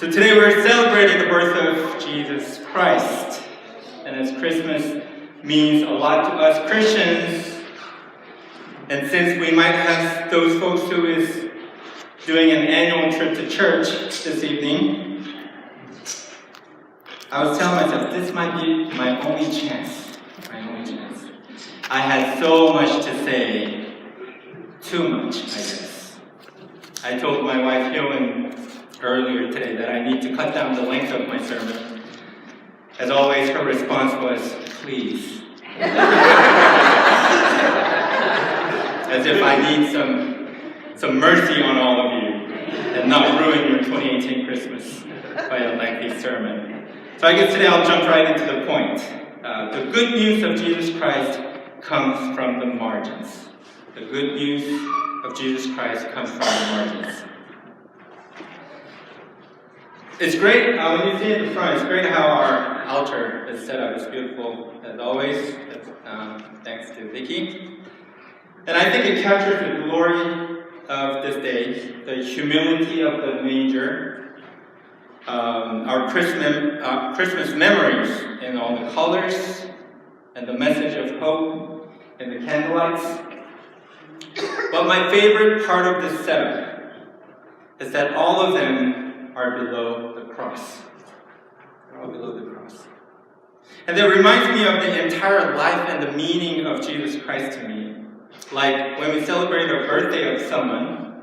So today we're celebrating the birth of Jesus Christ. And as Christmas means a lot to us Christians, and since we might have those folks who is doing an annual trip to church this evening, I was telling myself this might be my only chance. I had so much to say, too much, I guess. I told my wife Helen earlier today that I need to cut down the length of my sermon. As always, her response was, please. As if I need some mercy on all of you and not ruin your 2018 Christmas by a lengthy sermon. So I guess today I'll jump right into the point. The good news of Jesus Christ comes from the margins. The good news of Jesus Christ comes from the margins. It's great, when you see it in the front, it's great how our altar is set up. It's beautiful, as always. Thanks to Vicky. And I think it captures the glory of this day, the humility of the manger, our Christmas memories in all the colors, and the message of hope in the candlelights. But my favorite part of this setup is that all of them are below the cross. They're all below the cross. And that reminds me of the entire life and the meaning of Jesus Christ to me. Like when we celebrate the birthday of someone,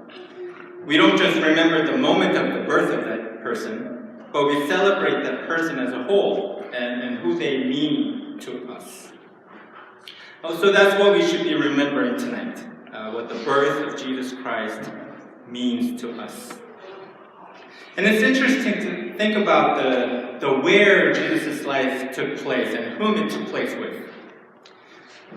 we don't just remember the moment of the birth of that person, but we celebrate that person as a whole and who they mean to us. So that's what we should be remembering tonight, what the birth of Jesus Christ means to us. And it's interesting to think about the where Jesus' life took place and whom it took place with.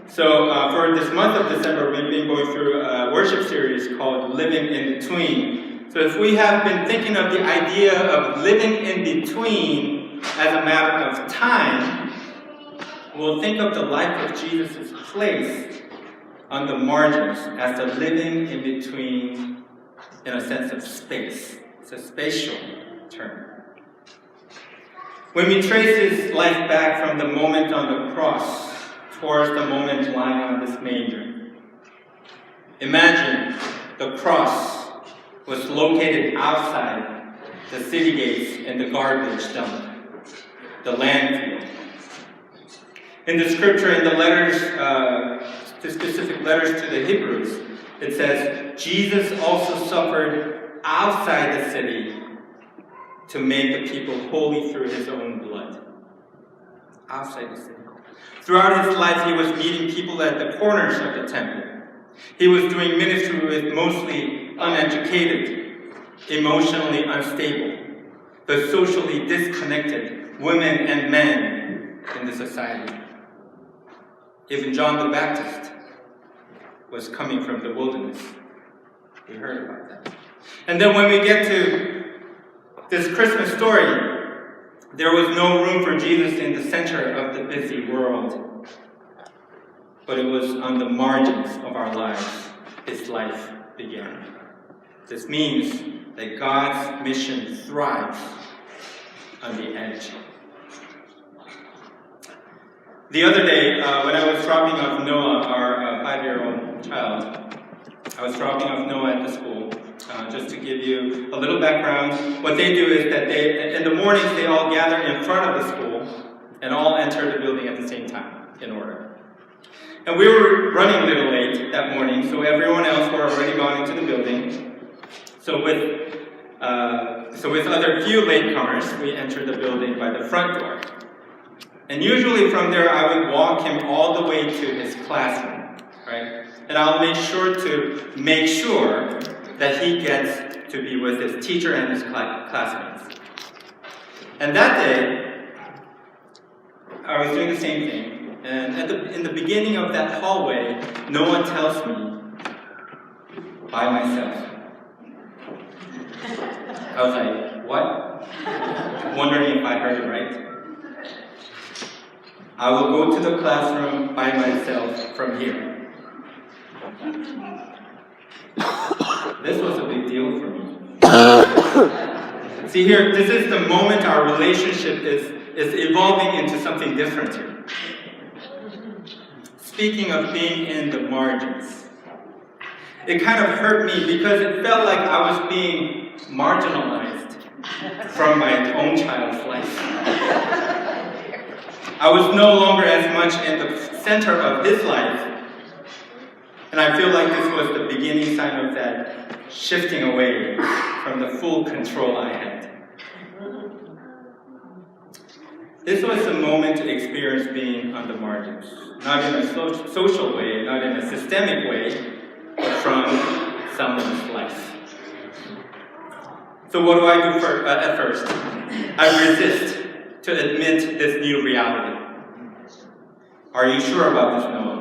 So for this month of December, we've been going through a worship series called Living in Between. So if we have been thinking of the idea of living in between as a matter of time, we'll think of the life of Jesus' place on the margins as the living in between in a sense of space. It's a spatial term. When we trace his life back from the moment on the cross towards the moment lying on this manger, imagine the cross was located outside the city gates and the garbage dump, the landfill. In the scripture, in the letters, the specific letters to the Hebrews, it says, Jesus also suffered outside the city to make the people holy through his own blood. Outside the city. Throughout his life, he was meeting people at the corners of the temple. He was doing ministry with mostly uneducated, emotionally unstable, but socially disconnected women and men in the society. Even John the Baptist was coming from the wilderness. We heard about that. And then when we get to this Christmas story, there was no room for Jesus in the center of the busy world. But it was on the margins of our lives his life began. This means that God's mission thrives on the edge. The other day, when I was dropping off Noah, our 5-year-old child, I was dropping off Noah at the school. Just to give you a little background, what they do is that in the mornings, they all gather in front of the school and all enter the building at the same time, in order. And we were running a little late that morning, so everyone else were already gone into the building. So with other few latecomers, we entered the building by the front door. And usually from there, I would walk him all the way to his classroom, right? And I'll make sure that he gets to be with his teacher and his classmates. And that day, I was doing the same thing. And in the beginning of that hallway, Noah tells me, by myself. I was like, what? Wondering if I heard it right. I will go to the classroom by myself from here. This was a big deal for me. See here, this is the moment our relationship is evolving into something different here. Speaking of being in the margins, it kind of hurt me because it felt like I was being marginalized from my own child's life. I was no longer as much in the center of his life, and I feel like this was the beginning sign of that shifting away from the full control I had. This was a moment to experience being on the margins, not in a social way, not in a systemic way, but from someone's life. So what do I do at first? I resist to admit this new reality. Are you sure about this, Noah?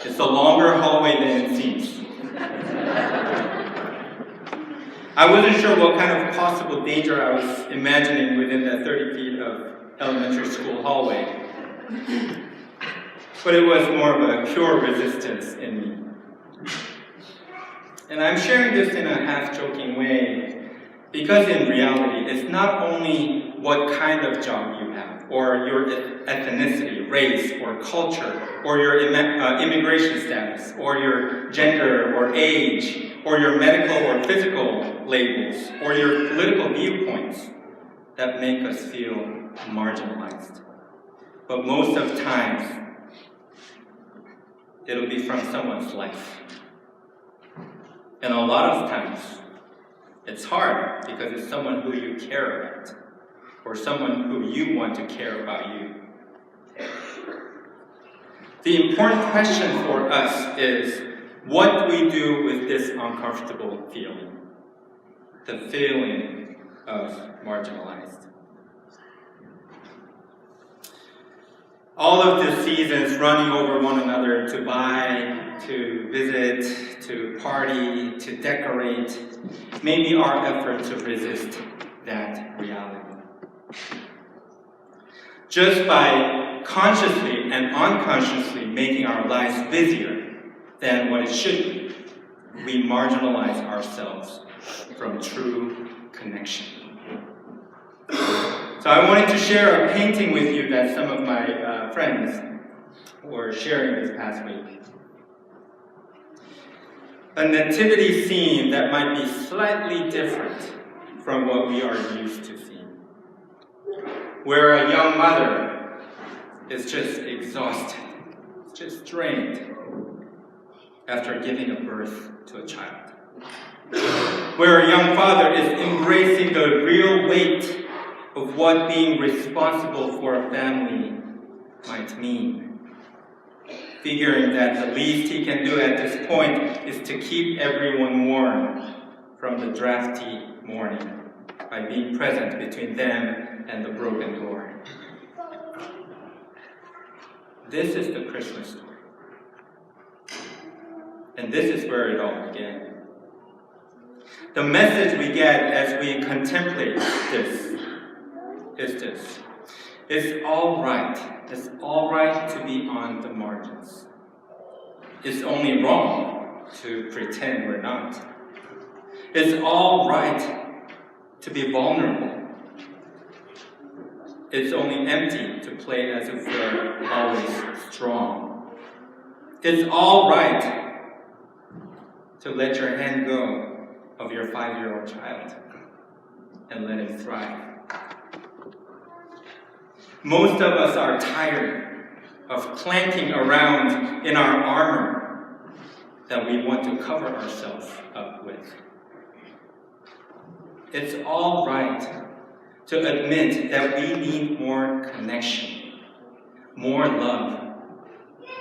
It's a longer hallway than it seems. I wasn't sure what kind of possible danger I was imagining within that 30 feet of elementary school hallway. But it was more of a pure resistance in me. And I'm sharing this in a half-joking way because in reality, it's not only what kind of job you have, or your ethnicity, race, or culture, or your immigration status, or your gender, or age, or your medical or physical labels, or your political viewpoints that make us feel marginalized. But most of the times, it'll be from someone's life. And a lot of times, it's hard because it's someone who you care about, or someone who you want to care about you. The important question for us is, what do we do with this uncomfortable feeling? The feeling of marginalized. All of the seasons running over one another to buy, to visit, to party, to decorate, may be our effort to resist that reality. Just by consciously and unconsciously making our lives busier than what it should be, we marginalize ourselves from true connection. So I wanted to share a painting with you that some of my friends were sharing this past week. A nativity scene that might be slightly different from what we are used to seeing, where a young mother is just exhausted, just drained after giving a birth to a child, where a young father is embracing the real weight of what being responsible for a family might mean, figuring that the least he can do at this point is to keep everyone warm from the drafty morning by being present between them and the broken door. This is the Christmas story. And this is where it all began. The message we get as we contemplate this is this. It's all right. It's all right to be on the margins. It's only wrong to pretend we're not. It's all right to be vulnerable. It's only empty to play as if we're always strong. It's all right to let your hand go of your 5-year-old child and let him thrive. Most of us are tired of clanking around in our armor that we want to cover ourselves up with. It's all right to admit that we need more connection, more love,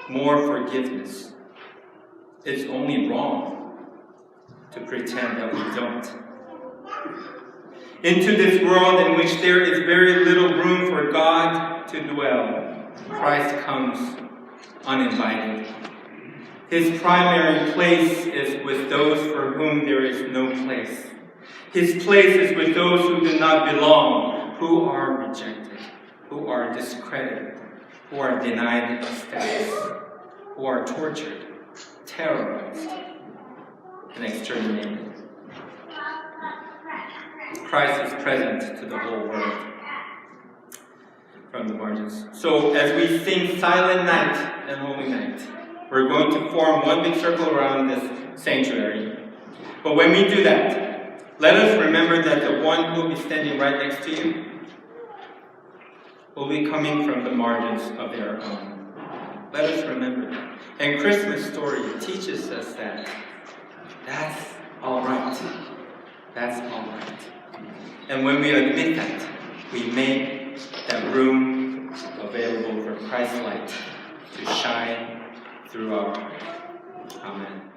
more forgiveness. It's only wrong to pretend that we don't. Into this world in which there is very little room for God to dwell, Christ comes uninvited. His primary place is with those for whom there is no place. His place is with those who do not belong, who are rejected, who are discredited, who are denied status, who are tortured, terrorized, and exterminated. Christ is present to the whole world from the margins. So as we sing Silent Night and Holy Night, we're going to form one big circle around this sanctuary. But when we do that, let us remember that the one who will be standing right next to you will be coming from the margins of their own. Let us remember that. And Christmas story teaches us that that's all right. That's all right. And when we admit that, we make that room available for Christ's light to shine through our heart. Amen.